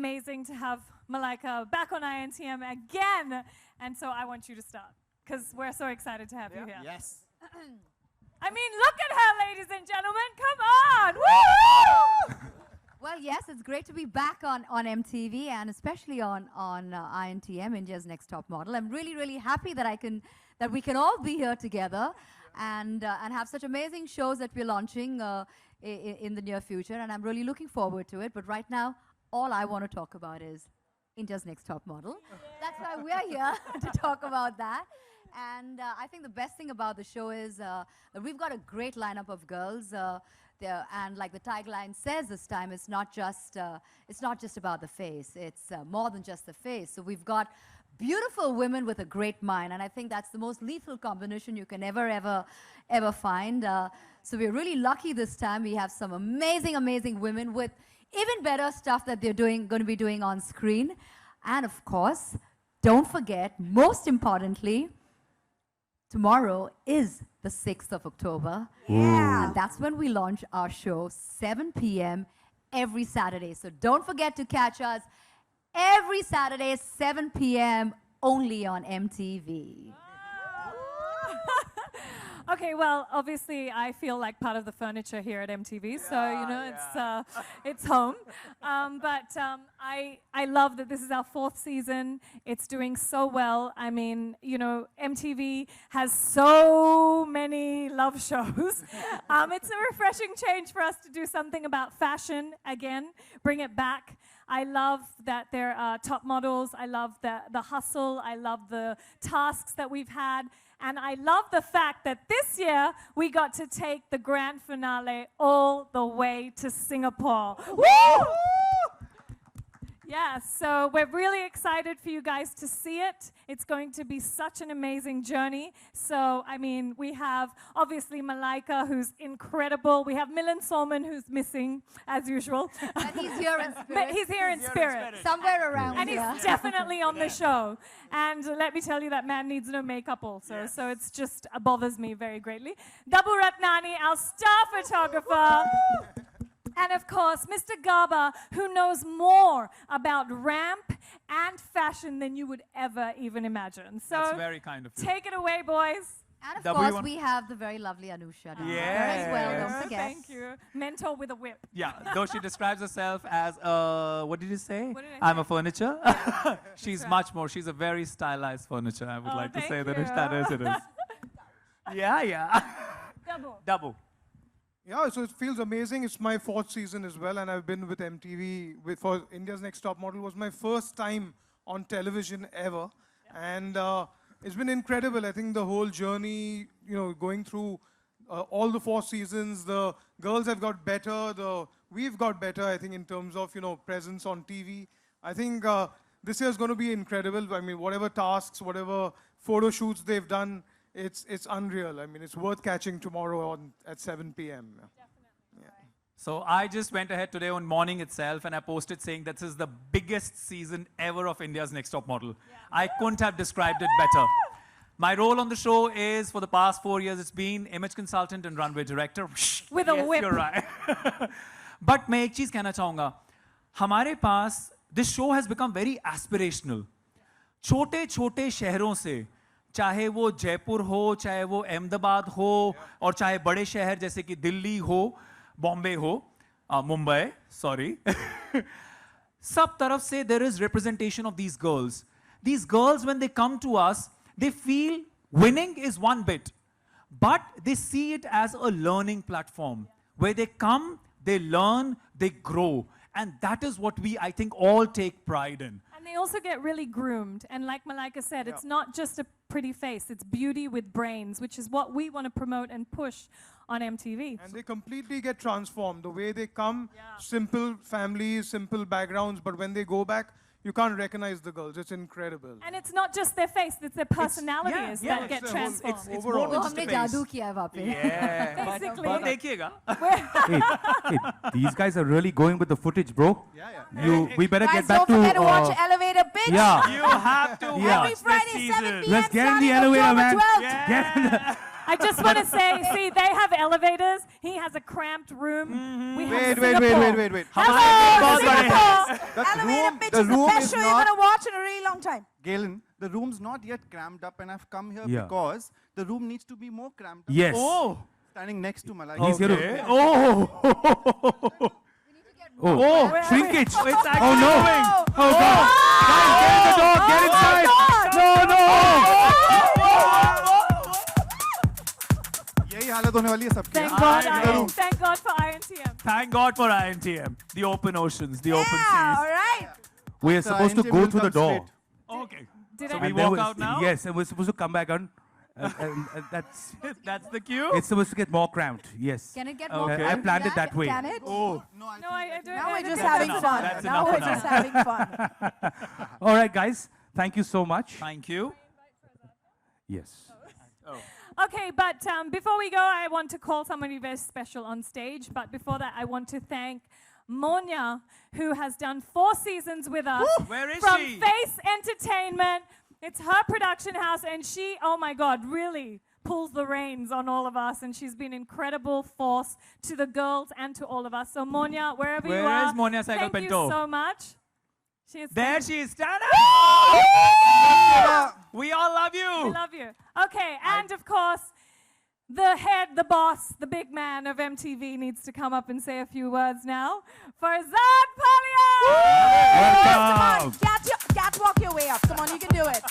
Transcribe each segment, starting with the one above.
amazing to have Malaika back on INTM again. And so I want you to start, because we're so excited to have you here. Yes. I mean, look at her, ladies and gentlemen. Come on. Woo! Well, yes, it's great to be back on MTV and especially on INTM, India's Next Top Model. I'm really, really happy that we can all be here together and have such amazing shows that we're launching in the near future. And I'm really looking forward to it. But right now, all I want to talk about is India's Next Top Model. That's why we're here to talk about that. And I think the best thing about the show is that we've got a great lineup of girls. And like the tagline says this time, it's not just about the face. It's more than just the face. So we've got beautiful women with a great mind. And I think that's the most lethal combination you can ever find. So we're really lucky this time. We have some amazing, amazing women with even better stuff that they're going to be doing on screen. And of course, don't forget, most importantly, tomorrow is the 6th of October. Yeah. And that's when we launch our show, 7 p.m. every Saturday. So don't forget to catch us every Saturday, 7 p.m. only on MTV. Okay, well, obviously, I feel like part of the furniture here at MTV, so, you know, it's home. I love that this is our 4th season. It's doing so well. I mean, you know, MTV has so many love shows. It's a refreshing change for us to do something about fashion again, bring it back. I love that there are top models. I love the hustle. I love the tasks that we've had. And I love the fact that this year we got to take the grand finale all the way to Singapore. Woo! Yeah, so we're really excited for you guys to see it. It's going to be such an amazing journey. So, I mean, we have obviously Malaika, who's incredible. We have Milan Solman, who's missing, as usual. But he's here in spirit. But he's here in spirit. Somewhere around and here. And he's definitely on the show. And let me tell you, that man needs no makeup also. Yes. So it's just bothers me very greatly. Dabu Ratnani, our star photographer. And of course, Mr. Garba, who knows more about ramp and fashion than you would ever even imagine. So that's very kind of you. Take it away, boys. And of course, we have the very lovely Anusha down there as well, don't forget. Thank you. Mentor with a whip. Yeah, though she describes herself as, what did you say? What did I say? I'm a furniture. Yeah. She's much more. She's a very stylized furniture, I would like to say that it is. Yeah. Double. Yeah, so it feels amazing. It's my 4th season as well, and I've been with MTV for India's Next Top Model. It was my first time on television ever, and it's been incredible. I think the whole journey, you know, going through all the 4 seasons, the girls have got better. We've got better, I think, in terms of, you know, presence on TV. I think this year is going to be incredible. I mean, whatever tasks, whatever photo shoots they've done, it's unreal. I mean, it's worth catching tomorrow at 7 p.m. Yeah. So I just went ahead today on morning itself and I posted saying this is the biggest season ever of India's Next Top Model. Yeah. I couldn't have described it better. My role on the show is, for the past 4 years, it's been image consultant and runway director. With a whip. You're right. But मैं एक चीज कहना चाहूँगा. हमारे पास, this show has become very aspirational. छोटे-छोटे शहरों से, चाहे वो जयपुर हो, चाहे वो अहमदाबाद हो, और चाहे बड़े शहर जैसे कि दिल्ली हो, बॉम्बे हो, मुंबई, sorry. सब तरफ से there is representation of these girls. These girls, when they come to us, they feel winning is one bit, but they see it as a learning platform where they come, they learn, they grow. And that is what we, I think, all take pride in. And they also get really groomed. And like Malaika said, it's not just a pretty face, it's beauty with brains, which is what we want to promote and push on MTV. And they completely get transformed. The way they come, simple families, simple backgrounds, but when they go back, you can't recognize the girls. It's incredible. And it's not just their face, it's their personalities that get transformed. It's more than just a face. Yeah. Basically. But देखिएगा. Hey, these guys are really going with the footage, bro. We better guys, get back to... don't forget to watch Elevator, bitch. Yeah. You have to watch Every Friday, this 7 season. p.m. Let's get in the elevator, man. Yeah. I I just want to say, see, they have elevators. He has a cramped room. We have Wait. Singapore. हमारे Hello, बहुत बड़े हैं. Singapore. Elevator pitch the is the room best is show you're not- going to watch in a really long time. Galen, the room's not yet crammed up, and I've come here Yeah. because the room needs to be more cramped up. Yes. Oh. Standing next to Malaika. He's here to- Okay. Oh. Oh, shrinkage. Oh, it's Oh actually no. moving. Oh God. Guys, get in the door. Get inside. No. यही हालत होने वाली है सबकी. Thank हाँ? God, I know. thank God for INTM. Thank God for INTM. The open oceans, the open Yeah, all seas. right. We're supposed to INTM go will through the come door. straight. Okay. Did So I- we And then walk we're- out now? Yes, and we're supposed to come back on. And that's That's the cue? it's supposed to get more cramped. Yes. Can it get more Okay. I cramped planned it than that way. Can it? Oh. No, I don't. Now I we're don't just think having that's fun. That's Now enough we're for just now. having fun. All right, guys. Thank you so much. Thank you. Yes. Okay, but before we go, I want to call somebody very special on stage. But before that, I want to thank Monia, who has done 4 seasons with us. Where is from she? Face Entertainment. It's her production house, and she, oh my God, really pulls the reins on all of us. And she's been an incredible force to the girls and to all of us. So Monia, wherever you Where are, is Monia Saigal thank Pinto? you so much. She is There so- she is. Stand up. We all love We you. love you. Okay, and of course, the head, the boss, the big man of MTV needs to come up and say a few words now. Farzad Palia! Come on, Welcome. catwalk your way up. Come on, you can do it.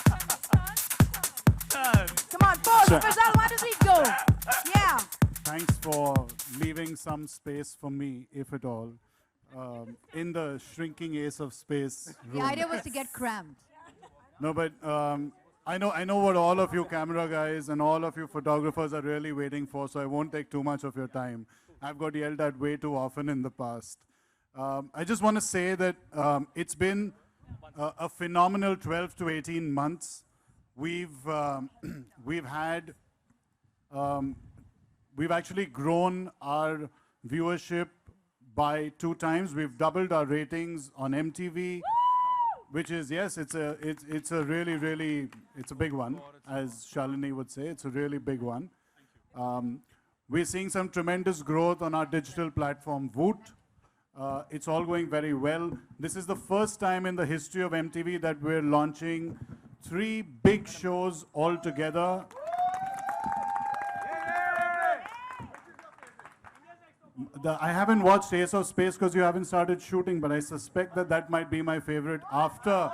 Come on, pause. Farzad, why does he go? Yeah. Thanks for leaving some space for me, if at all, in the shrinking Ace of Space The room. idea was to get cramped. No, but I know what all of you camera guys and all of you photographers are really waiting for, so I won't take too much of your time. I've got yelled at way too often in the past. I just want to say that it's been a phenomenal 12 to 18 months. We've had we've actually grown our viewership by 2 times. We've doubled our ratings on MTV, which is, yes, it's a really it's a big one, as Shalini would say. It's a really big one. We're seeing some tremendous growth on our digital platform, Voot. It's all going very well. This is the first time in the history of MTV that we're launching 3 big shows all together. I haven't watched Ace of Space because you haven't started shooting, but I suspect that that might be my favorite after.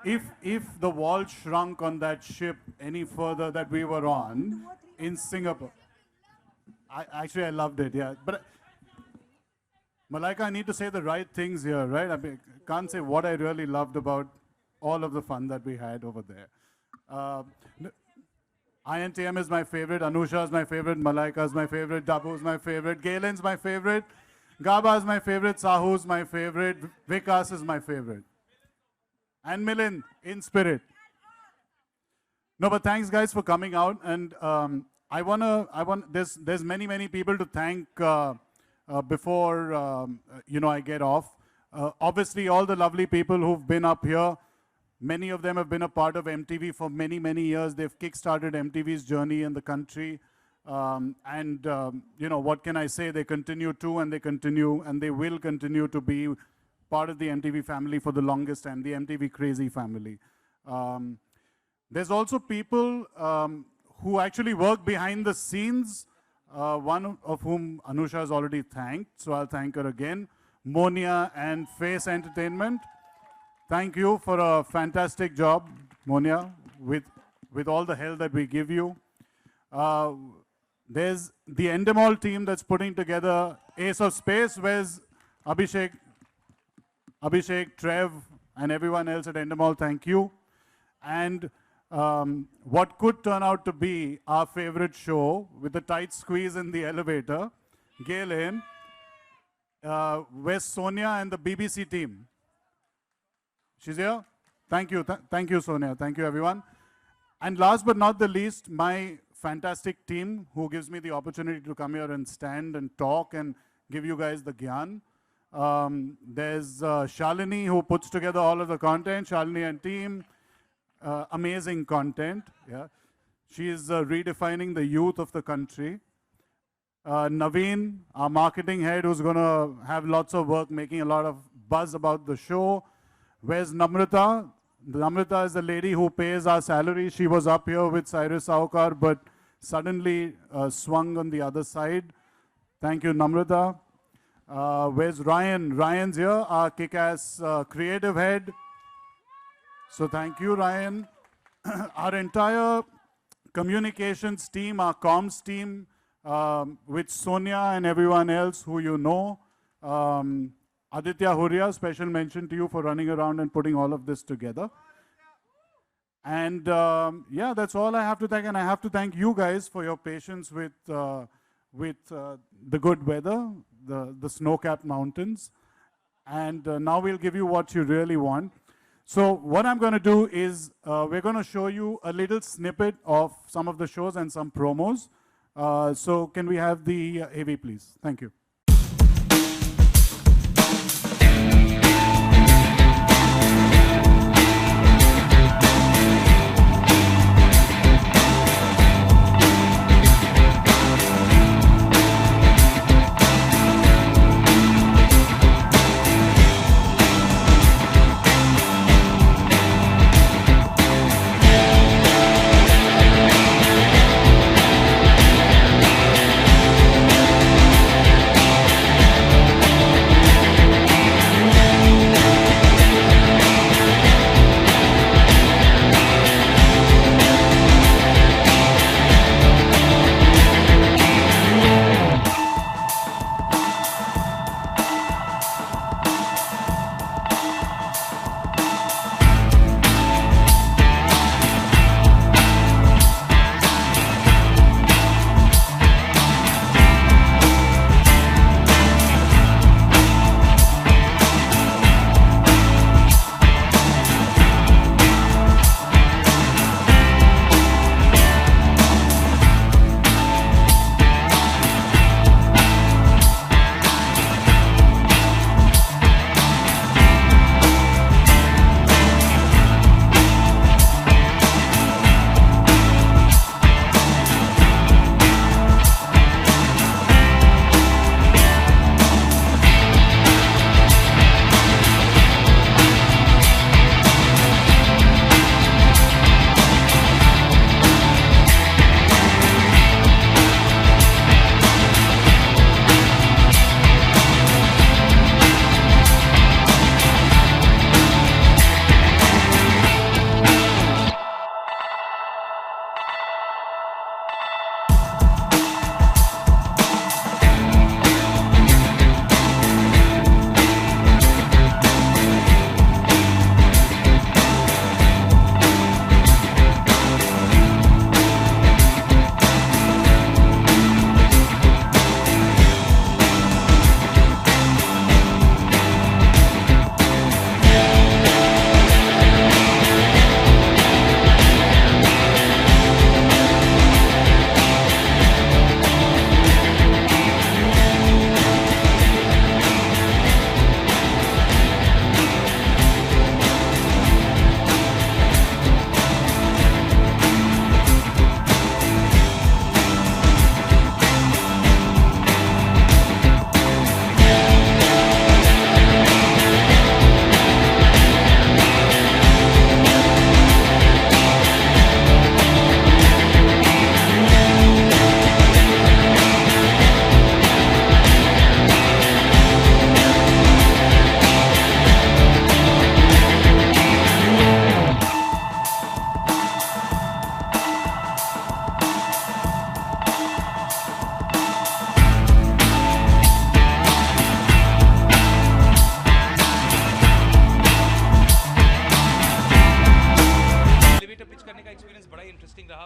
If the wall shrunk on that ship any further that we were on in Singapore. I loved it, yeah. But Malaika, I need to say the right things here, right? I mean, can't say what I really loved about all of the fun that we had over there. INTM is my favorite, Anusha is my favorite, Malaika is my favorite, Dabu is my favorite, Galen's my favorite, Gaba is my favorite, Sahu is my favorite, Vikas is my favorite. And Milind, in spirit. No, but thanks guys for coming out. And there's many people to thank before, I get off. Obviously, all the lovely people who've been up here, many of them have been a part of MTV for many years. They've kickstarted MTV's journey in the country. What can I say? They continue to, and they will continue to be part of the MTV family for the longest time, the MTV Crazy family. There's also people who actually work behind the scenes, one of whom Anusha has already thanked, so I'll thank her again. Monia and Face Entertainment. Thank you for a fantastic job, Monia, with all the help that we give you. There's the Endemol team that's putting together Ace of Space. Where's Abhishek, Trev, and everyone else at Endemol, thank you. And what could turn out to be our favorite show with the tight squeeze in the elevator, Galen, where's Sonia and the BBC team? She's here? Thank you. Thank you, Sonia. Thank you, everyone. And last but not the least, my fantastic team who gives me the opportunity to come here and stand and talk and give you guys the gyan. There's Shalini, who puts together all of the content. Shalini and team, amazing content. Yeah, she is redefining the youth of the country. Naveen, our marketing head, who's going to have lots of work, making a lot of buzz about the show. Where's Namrata? Namrata is the lady who pays our salary. She was up here with Cyrus Saukar, but suddenly swung on the other side. Thank you, Namrata. Where's Ryan? Ryan's here, our kick-ass creative head. So thank you, Ryan. Our entire communications team, our comms team, with Sonia and everyone else who you know. Aditya Huria, special mention to you for running around and putting all of this together. And yeah, that's all I have to thank. And I have to thank you guys for your patience with the good weather, the snow-capped mountains. And now we'll give you what you really want. So what I'm going to do is we're going to show you a little snippet of some of the shows and some promos. So can we have the AV, please? Thank you.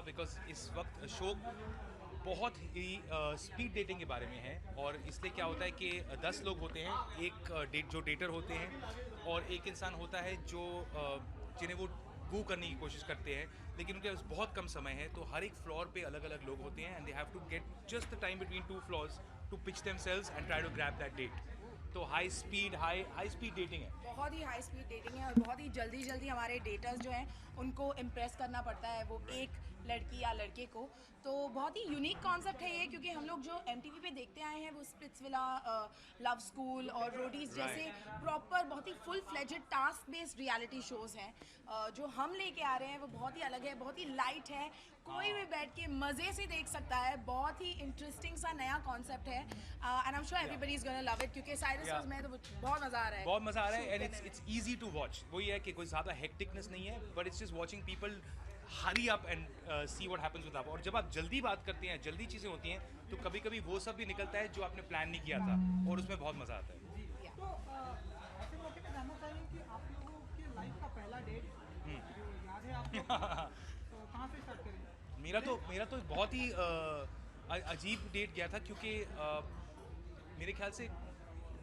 Because इस वक्त show बहुत ही speed dating के बारे में है और इसलिए क्या होता है कि 10 लोग होते हैं, एक जो डेटर होते हैं और एक इंसान होता है जो जिन्हें वो गू करने की कोशिश करते हैं, लेकिन उनके पास बहुत कम समय है, तो हर एक फ्लोर पे अलग अलग लोग होते हैं and they have to get just the time between two floors to pitch themselves and try to grab that date. तो हाई स्पीड डेटिंग है। बहुत ही हाई स्पीड डेटिंग है और बहुत ही जल्दी हमारे डेटर्स जो हैं उनको इम्प्रेस करना पड़ता है, वो एक लड़की या लड़के को। तो बहुत ही यूनिक कॉन्सेप्ट है ये, क्योंकि हम लोग जो MTV पे देखते आए हैं वो स्प्लिट्सविला, लव स्कूल और रोडीज जैसे प्रॉपर बहुत ही full fledged task based reality shows हैं। जो हम लेके आ रहे हैं वो बहुत ही अलग है, बहुत ही लाइट है, कोई भी बैठ के मज़े से देख सकता है। बहुत ही इंटरेस्टिंग सा नया कॉन्सेप्ट है and I am sure everybody is gonna love it, क्योंकि साइरस में तो बहुत मज़ा आ रहा है। बहुत मज़ा आ रहा है and it's easy to watch. वही है कि कोई ज़्यादा हेक्टिकनेस नहीं है, but it's just watching people hurry up and see what happens with up. और जब आप जल्दी बात करते हैं, जल्दी चीज़ें होती हैं, तो कभी कभी वो सब भी निकलता है जो आपने प्लान नहीं किया था, और उसमें बहुत मज़ा आता है। तो ऐसे मौके पे जानना चाहेंगे कि आप लोगों के लाइफ का पहला डेट जो याद है आपको, तो कहाँ से स्टार्ट करेंगे? मेरा तो बहुत ही अजीब डेट गया था, क्योंकि मेरे ख्याल से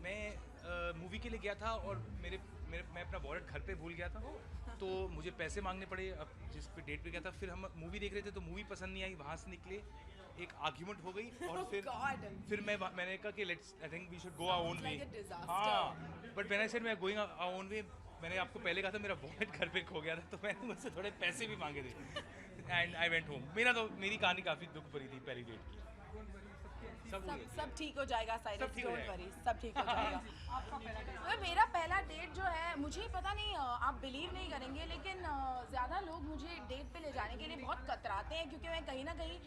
मैं मूवी के लिए गया था और मैं अपना वॉलेट घर पे भूल गया था, तो मुझे पैसे मांगने पड़े अब जिस पे डेट पे गया था। फिर हम मूवी देख रहे थे तो मूवी पसंद नहीं आई, वहाँ से निकले, एक आर्ग्यूमेंट हो गई और फिर मैंने कहा कि let's I think we should go our own way. हाँ, but when I said we are going our own way, मैंने आपको पहले कहा था मेरा वॉलेट घर पे खो गया था, तो मैंने मुझसे थोड़े पैसे भी मांगे थे एंड आई वेंट होम। मेरी कहानी काफ़ी दुख भरी थी पहली डेट की। सब ठीक हो जाएगा साइरस, डोंट वरी, सब ठीक हो जाएगा। मेरा पहला डेट जो है, मुझे पता नहीं, आप बिलीव नहीं करेंगे, लेकिन ज़्यादा लोग मुझे डेट पे ले जाने के लिए बहुत कतराते हैं, क्योंकि मैं कहीं ना कहीं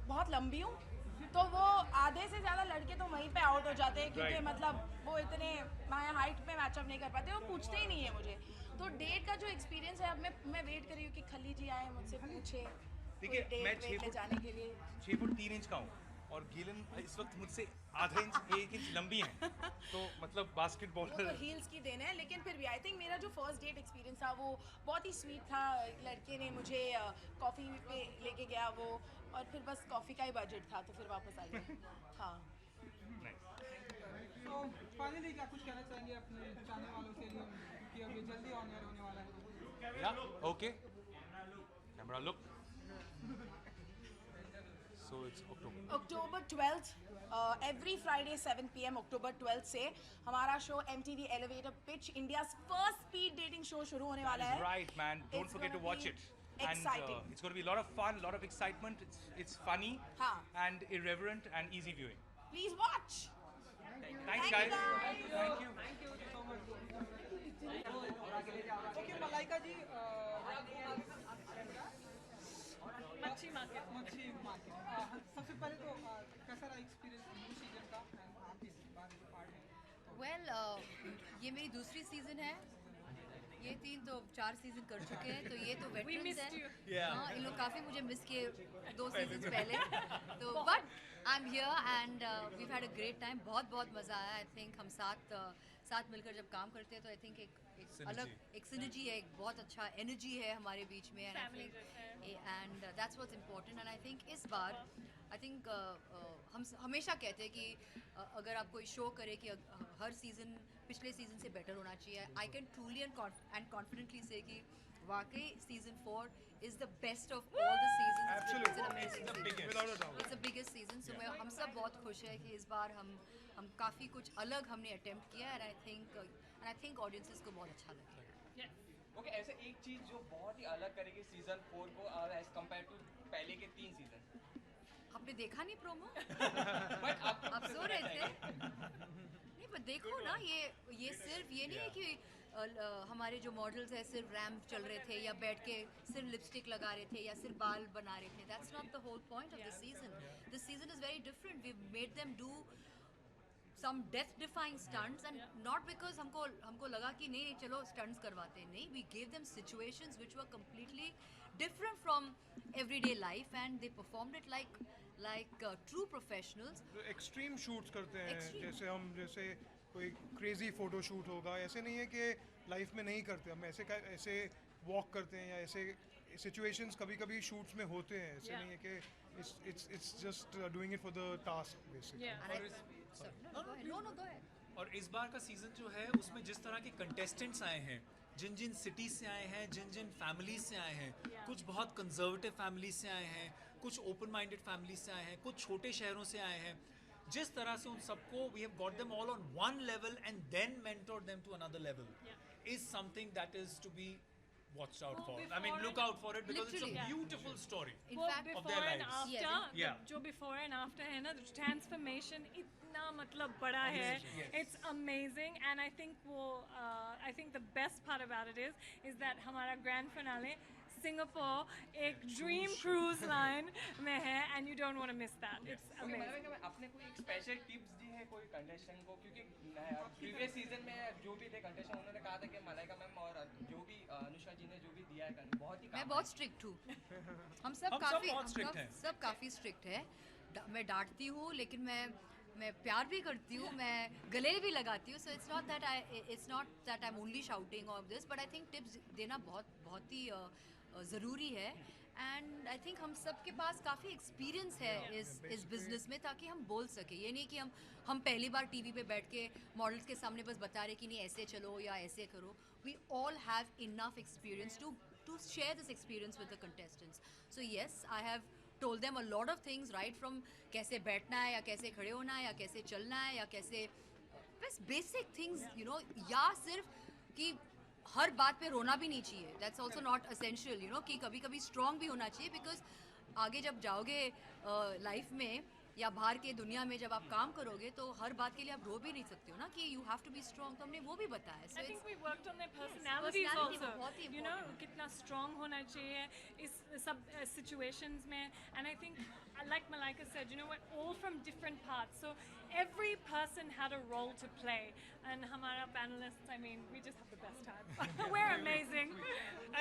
बहुत लंबी हूँ, तो वो आधे से ज़्यादा लड़के तो वहीं पे आउट हो जाते हैं, क्योंकि मतलब वो इतने हाइट पे मैचअप नहीं कर पाते, वो पूछते ही नहीं है मुझे। तो डेट का जो एक्सपीरियंस है, अब मैं वेट कर रही हूँ कि खली जी आए मुझसे पूछे देखिए, मैं 6 फुट जाने के लिए 6 फुट 3 इंच का हूँ और गीलन इस वक्त मुझसे आधा इंच 1 इंच लंबी है, तो मतलब बास्केटबॉल तो हील्स की देन है। लेकिन फिर भी आई थिंक मेरा जो फर्स्ट डेट एक्सपीरियंस था वो बहुत ही स्वीट था। लड़के ने मुझे कॉफ़ी पे लेके गया वो, और फिर बस कॉफ़ी का ही बजट था, तो फिर वापस आ गए। हाँ, तो फाइनली क्या कुछ कहना चाहेंगे अपने चाहने वालों के लिए, क्योंकि अभी जल्दी ऑन एयर होने वाला है? या okay, camera look. So it's October 12th, every Friday 7 PM October 12th से हमारा show MTV Elevator Pitch, India's first speed dating show शुरू होने वाला है। Right, man. Don't forget to watch it. Exciting. And it's going to be a lot of fun, a lot of excitement. It's funny and irreverent and easy viewing. Please watch. Thanks, guys. Thank you. Okay, Malaika जी, मच्छी market. सबसे पहले तो कैसा रहा experience new season का, आप इस बार part हैं? वेल, ये मेरी दूसरी सीजन है, ये 3 तो 4 सीजन कर चुके हैं, तो ये तो वेटरन्स हैं। हाँ, इन लोग काफ़ी मुझे मिस किए 2 सीजन पहले, तो but I am here and we had a great time. बहुत मज़ा आया। आई थिंक हम साथ मिलकर जब काम करते हैं तो आई थिंक एक अलग एक सिनर्जी है, एक बहुत अच्छा एनर्जी है हमारे बीच में, and that's what's important. And I think इस बार आई थिंक हम हमेशा कहते हैं कि अगर आप कोई शो करे कि हर सीज़न पिछले सीज़न से बेटर होना चाहिए, I can truly and confidently से कि वाकई season 4 is the best of all the seasons. Absolutely. It's an amazing It's the season. biggest. Without a doubt. It's the biggest season. So हम सब बहुत खुश हैं कि इस बार हम काफ़ी कुछ अलग हमने अटेम्प्ट किया, and I think audiences को बहुत अच्छा लगेगा। ओके, ऐसे एक चीज जो बहुत ही अलग करेगी सीजन 4 को एज कंपेयर टू पहले के 3 सीजन। आपने देखा नहीं प्रोमो? आप सो रहे थे? नहीं, पर देखो ना, ये सिर्फ ये नहीं है कि हमारे जो मॉडल्स हैं सिर्फ रैम्प चल रहे थे या बैठ के सिर्फ लिपस्टिक लगा रहे थे या सिर्फ बाल बना रहे थे। That's not the whole point of the season. This season is very different. We made them do some death defying stunts, and not because हमको लगा कि नहीं चलो stunts करवाते हैं, नहीं, we gave them situations which were completely different from everyday life and they performed it like true professionals. Extreme shoots करते हैं, जैसे कोई क्रेजी फोटो शूट होगा, ऐसे नहीं है कि लाइफ में नहीं करते हम, ऐसे वॉक करते हैं या ऐसे सिचुएशंस कभी शूट्स में होते हैं, ऐसे नहीं है कि it's just doing it for the task basically. Go ahead. और इस बार का सीजन जो है उसमें जिस तरह के कंटेस्टेंट्स आए हैं, जिन सिटीज से आए हैं, जिन फैमिलीज से आए हैं, कुछ बहुत कंजर्वेटिव फैमिलीज से आए हैं, कुछ ओपन माइंडेड फैमिलीज से आए हैं, कुछ छोटे शहरों से आए हैं, जिस तरह से उन सबको we have got them all on one level and then mentored them to another level is something that is to be watched out for. I mean, look out for it because it's a beautiful story In fact, of their lives. after, Yeah. जो before and after है ना, the transformation इतना मतलब बड़ा है. It's amazing, and I think the best part about it is that हमारा grand finale Singapore एक dream cruise line में है, and you don't want to miss that. It's amazing. आपने कोई एक स्पेशल टिप्स दी है कोई कंटेस्टेंट को, क्योंकि प्रीवियस सीजन में जो भी थे कंटेस्टेंट उन्होंने कहा था कि मलाइका मैम और जो भी अनुष्का जी ने जो भी दिया है बहुत ही मैं बहुत स्ट्रिक्ट हूँ। हम सब काफी स्ट्रिक्ट है। मैं डांटती हूँ, लेकिन मैं प्यार भी करती हूँ, मैं गले भी लगाती हूँ। So it's not that I am only shouting of this, but I think tips देना बहुत ही ज़रूरी है। एंड आई थिंक हम सब के पास काफ़ी एक्सपीरियंस है इस बिज़नेस में, ताकि हम बोल सके। ये नहीं कि हम पहली बार टीवी पे बैठ के मॉडल्स के सामने बस बता रहे कि नहीं ऐसे चलो या ऐसे करो। We all have enough experience to share this experience with the contestants. So yes, I have told them a lot of things, right from कैसे बैठना है या कैसे खड़े होना है या कैसे चलना है या कैसे बस basic things, you know, या सिर्फ कि हर बात पे रोना भी नहीं चाहिए। That's also not essential, you know, कि कभी-कभी strong भी होना चाहिए, because आगे जब जाओगे लाइफ में या बाहर के दुनिया में जब आप काम करोगे तो हर बात के लिए आप रो भी नहीं सकते हो ना, कि you have to be strong. तो हमने वो भी बताया। I think we worked on their personalities also. You know, कितना strong होना चाहिए इस सब situations में. And I think, like Malaika said, you know what, all from different parts. So every person had a role to play. And हमारा panelists, I mean, we just have the best time. We're amazing.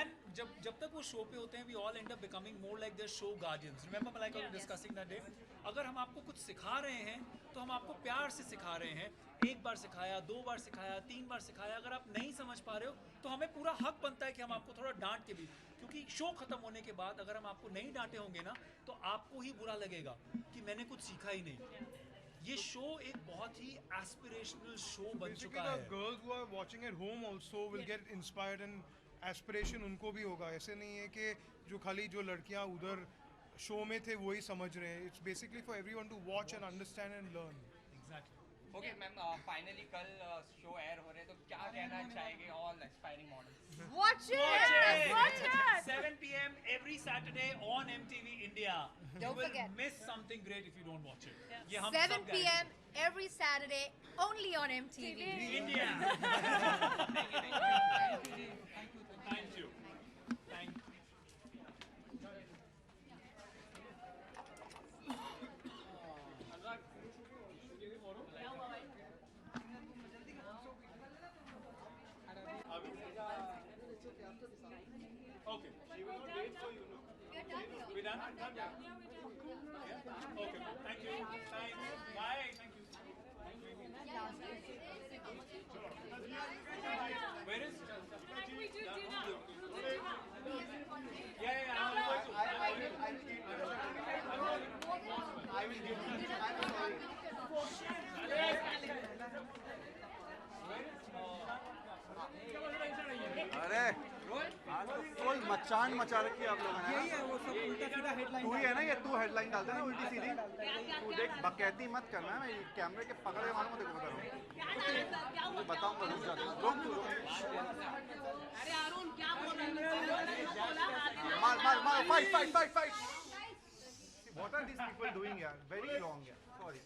And जब तक वो show पे होते हैं, we all end up becoming more like their show guardians. Remember Malaika, we were discussing that day. अगर हम आपको कुछ सिखा रहे हैं तो हम आपको प्यार से सिखा रहे हैं। एक बार सिखाया, 2 बार सिखाया, 3 बार सिखाया। अगर आप नहीं समझ पा रहे हो तो हमें पूरा हक बनता है कि हम आपको थोड़ा डांट के भी, क्योंकि शो खत्म होने के बाद अगर हम आपको नहीं डांटे होंगे ना तो आपको ही बुरा लगेगा कि मैंने कुछ सीखा ही नहीं। ये शो एक बहुत ही एस्पिरेशनल शो बन चुका है। Girls who are watching at home also will get inspired, and aspiration उनको भी होगा। ऐसे नहीं है कि जो खाली जो लड़कियां उधर शो में थे वही समझ रहे हैं। It's basically for everyone to watch and understand and learn. Exactly. Okay ma'am, finally कल शो एयर हो रहे हैं, तो क्या कहना चाहेंगे all aspiring models? Watch it! 7 p.m. every Saturday on MTV India. You will forget. miss something great if you don't watch it. ये हम 7 सब p.m. every Saturday only on MTV. India. Thank you. Thank you. Okay. She will not wait for you. We're done? Yeah. Okay. Thank you. Thanks. Bye. Thank you. Where is? Like we do dinner. Yeah. I will give अरे आज तो full मचान मचा रखी है आप लोगों ने। यही है वो सब उल्टा सीधा हेडलाइन। तू ही है ना ये, तू हेडलाइन डालता है ना उल्टी सीधी। तू देख, बकैती मत करना, मैं कैमरे के पकड़ के मारूंगा, देखो बता रहा हूँ। बताऊंगा, रुक जा, रुक। अरे अरुण क्या बोल रहे हैं? मार, fight. What are these people doing यार? Very wrong यार, sorry.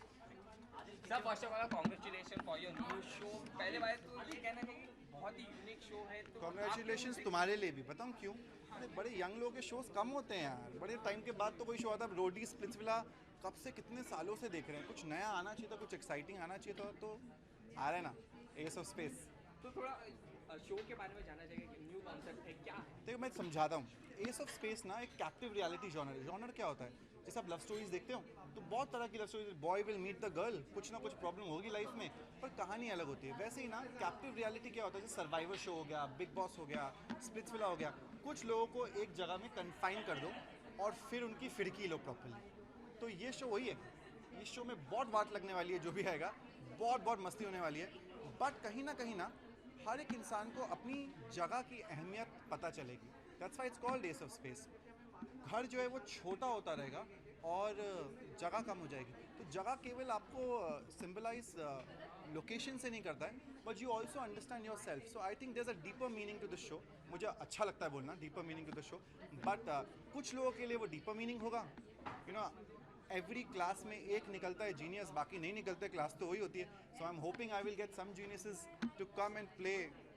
Sir first of all congratulation for your new show. पहले बात तो ये कहना चाहिए बहुत ही यूनिक शो है। तो Congratulations तुम्हारे लिए भी, बताऊँ क्यों? अरे बड़े यंग लोगों के शोज कम होते हैं यार। बड़े टाइम के बाद तो कोई शो आता है। रोडी स्प्लिट्सविला कब से कितने सालों से देख रहे हैं। कुछ नया आना चाहिए था, कुछ एक्साइटिंग आना चाहिए था, तो आ रहा है ना एस ऑफ स्पेस। तो थोड़ा शो के बारे में जानना चाहिए कि न्यू कॉन्सेप्ट है क्या है? देखो मैं समझाता हूँ। एस ऑफ स्पेस ना एक कैप्टिव रियलिटी जॉनर है। जॉनर क्या होता है? जैसे आप लव स्टोरीज देखते हो तो बहुत तरह की love stories, boy will meet the girl, कुछ ना कुछ प्रॉब्लम होगी लाइफ में, पर कहानी अलग होती है। वैसे ही ना कैप्टिव रियलिटी क्या होता है? जैसे सर्वाइवर शो हो गया, बिग बॉस हो गया, स्प्लिट्सविला हो गया। कुछ लोगों को एक जगह में कन्फाइन कर दो और फिर उनकी फिरकी लो प्रॉपर्ली। तो ये शो वही है। इस शो में बहुत वाट लगने वाली है, जो भी आएगा बहुत मस्ती होने वाली है। बट कहीं ना हर एक इंसान को अपनी जगह की अहमियत पता चलेगी। That's why it's called S of space. घर जो है वो छोटा होता रहेगा और जगह कम हो जाएगी। तो तो जगह केवल आपको सिंबलाइज लोकेशन से नहीं करता है, but you also understand yourself. So I think there is a deeper meaning to the show. मुझे अच्छा लगता है बोलना deeper meaning to the show, but कुछ लोगों के लिए वो डीपर मीनिंग होगा. यू नो, एवरी क्लास में एक निकलता है जीनियस, बाकी नहीं निकलते. क्लास तो वही होती है. So I am hoping I will get some geniuses to come and play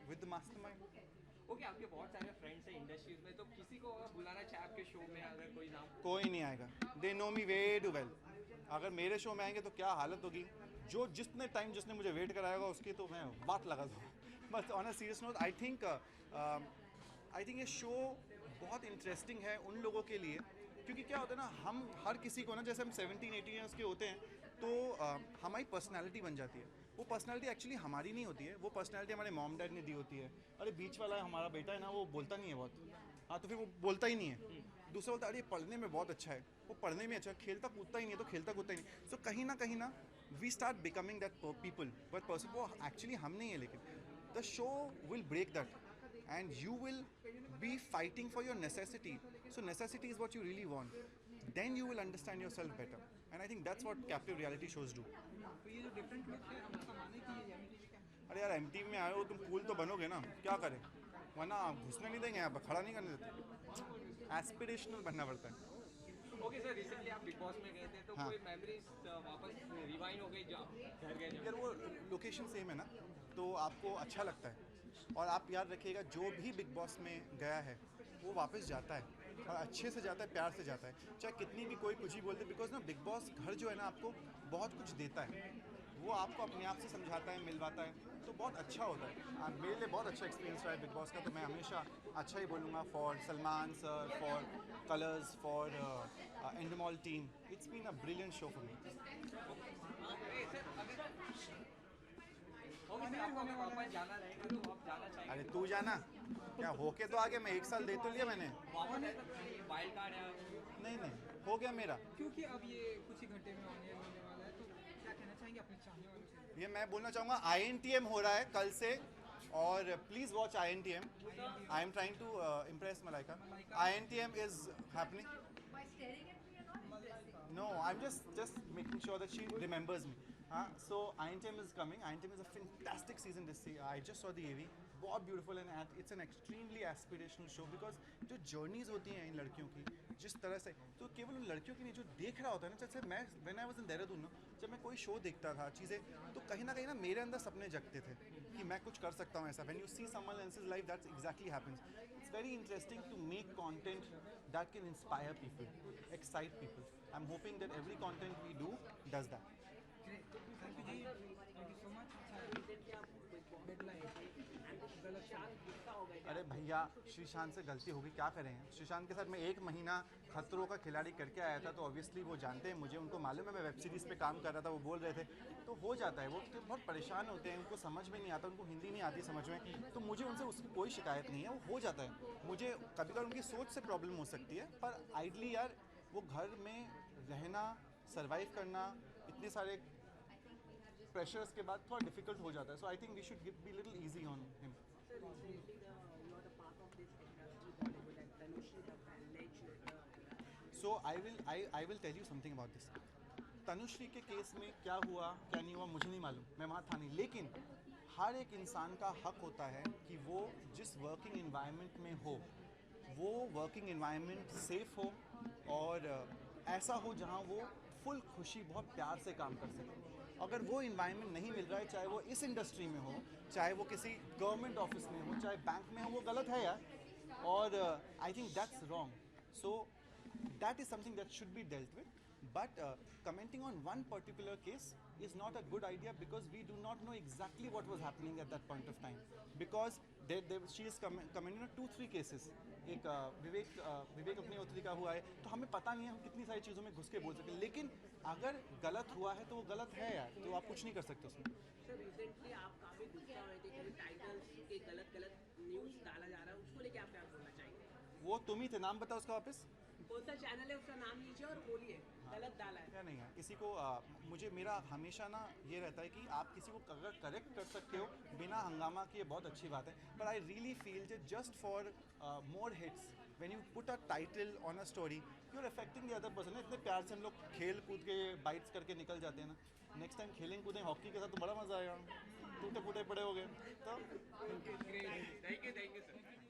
with the mastermind. Okay, आपके बहुत सारे फ्रेंड्स हैं इंडस्ट्रीज में, तो किसी को अगर बुलाना चाहे आपके शो में, अगर कोई नाम? कोई नहीं आएगा. They know me way too well. अगर मेरे शो में आएंगे तो क्या हालत होगी. जो जितने टाइम जिसने मुझे वेट कराएगा उसकी तो मैं बात लगा दूँ. But on a serious note, I think ये शो बहुत इंटरेस्टिंग है उन लोगों के लिए, क्योंकि क्या होता है ना, हम हर किसी को ना, जैसे हम 17-18 ईयर्स के होते हैं तो हमारी पर्सनैलिटी बन जाती है. वो पर्सनैलिटी एक्चुअली हमारी नहीं होती है, वो पर्सनैलिटी हमारे मॉम डैड ने दी होती है. अरे बीच वाला हमारा बेटा है ना, वो बोलता नहीं है बहुत. हाँ, तो फिर वो बोलता ही नहीं है. दूसरा बोलता है अरे पढ़ने में बहुत अच्छा है, वो पढ़ने में अच्छा है. खेलता कूदता ही नहीं है, तो खेलता कूदता ही नहीं. सो कहीं ना we start becoming that people. But person वो एक्चुअली हम नहीं है. लेकिन the show will break that and you will be fighting for your necessity. So necessity is what you really want. Then you will understand yourself better. And I think that's what captive reality shows do. तो ये जो different look है, हम उसका माने कि ये MTV का? अरे यार, MTV में आए हो तुम, कूल तो बनोगे ना, क्या करें, वरना घुसने नहीं देंगे यहाँ पर, खड़ा नहीं करने देते. एस्पिरेशनल बनना पड़ता है. ओके सर, रिसेंटली आप बिग बॉस में गए थे, तो हाँ. कोई मेमोरीज वापस रिवाइंड हो गई जो आप घर गए? यार वो लोकेशन सेम है ना, तो आपको अच्छा लगता है. और आप याद रखिएगा, जो भी बिग बॉस में गया है वो वापस जाता है, और अच्छे से जाता है, प्यार से जाता है, चाहे कितनी भी कोई कुछ ही बोलते. बिकॉज ना बिग बॉस घर जो है ना, आपको बहुत कुछ देता है. वो आपको अपने आप से समझाता है, मिलवाता है, तो बहुत अच्छा होता है. मेरे लिए बहुत अच्छा एक्सपीरियंस रहा है बिग बॉस का, तो मैं हमेशा अच्छा ही बोलूँगा for Salman sir, for Colors, for Endemol team. It's been a brilliant show for me. वापस जाना रहेगा तो आप जाना चाहेंगे? अरे तू जाना, क्या होके तो आगे, मैं 1 साल दे तो लिया मैंने. वापस है तो वाइल्ड कार्ड है? नहीं, हो गया मेरा. क्योंकि अब ये कुछ ही घंटे में ऑन एयर होने वाला है, तो क्या कहना चाहेंगे अपने चाहने वालों से? ये मैं बोलना चाहूँगा, INTM हो रहा है कल से, और please watch INTM. I am trying to impress Malaika. INTM is happening. No, I'm just making sure that she remembers me. So INTM is coming. INTM is a fantastic season this year. I just saw the AV. बहुत beautiful and it's an extremely aspirational show because जो journeys होती हैं इन लड़कियों की, जिस तरह से, तो केवल उन लड़कियों की नहीं, जो देख रहा होता है ना. जैसे मैं when I was in Dehradun ना, जब मैं कोई शो देखता था चीज़ें, तो कहीं ना मेरे अंदर सपने जगते थे कि मैं कुछ कर सकता हूँ ऐसा. When you see someone else's life, that exactly happens. It's very interesting to make content that can inspire people, excite people. I'm hoping that every content we do does that. Thank you ji, thank you so much. अरे भैया, श्रीशांत से गलती होगी, क्या करें. श्रीशांत के साथ मैं 1 महीना खतरों का खिलाड़ी करके आया था, तो ऑब्वियसली वो जानते हैं मुझे, उनको मालूम है मैं वेब सीरीज़ पे काम कर रहा था. वो बोल रहे थे, तो हो जाता है. वो तो बहुत परेशान होते हैं, उनको समझ में नहीं आता, उनको हिंदी नहीं आती समझ में. तो मुझे उनसे उसकी कोई शिकायत नहीं है, वो हो जाता है. मुझे कभी कभी उनकी सोच से प्रॉब्लम हो सकती है, पर आइडली यार वो घर में रहना, सर्वाइव करना, इतने सारे प्रेशर्स के बाद थोड़ा डिफिकल्ट हो जाता है. So I think we should be little easy on him. So I will tell you something about this. Tanushree के केस में क्या हुआ क्या नहीं हुआ मुझे नहीं मालूम, मैं वहाँ था नहीं. लेकिन हर एक इंसान का हक होता है कि वो जिस वर्किंग इन्वायरमेंट में हो, वो वर्किंग इन्वायरमेंट सेफ हो और ऐसा हो जहाँ वो फुल खुशी, बहुत प्यार से काम कर सके. अगर वो इन्वायरमेंट नहीं मिल रहा है, चाहे वो इस इंडस्ट्री में हो, चाहे वो किसी गवर्नमेंट ऑफिस में हो, चाहे बैंक में हो, वो गलत है यार. और I think that's wrong. So that is something that should be dealt with. But commenting on one particular case is not a good idea because we do not know exactly what was happening at that point of time. Because she is commenting on 2-3 cases. एक विवेक अग्निहोत्री का हुआ है, तो हमें पता नहीं है हम कितनी सारी चीज़ों में घुस के बोल सकें. लेकिन अगर गलत हुआ है तो वो गलत है यार, तो आप कुछ नहीं कर सकते उसमें. सर रिसेंटली आप काफ़ी गुस्सा हुए थे कि टाइटल्स के गलत न्यूज़ डाला जा रहा है, उसको लेके आप क्या बोलना चाहेंगे? वो तुम ही थे, नाम बताओ उसका वापस. कौन सा चैनल है उसका नाम लीजिए और बोलिए. गलत डाला है क्या नहीं है किसी को. मुझे मेरा हमेशा ना ये रहता है कि आप किसी को अगर करेक्ट कर सकते हो बिना हंगामा किए, बहुत अच्छी बात है. But I really feel just for more hits when you put a title on a story you are affecting the other person. इतने प्यार से हम लोग खेल कूद के बाइट्स करके निकल जाते हैं ना, नेक्स्ट टाइम खेलेंगे कूदें हॉकी के साथ तो बड़ा मजा आएगा, टूटे फूटे पड़े हो गए तो थैंक यू सर।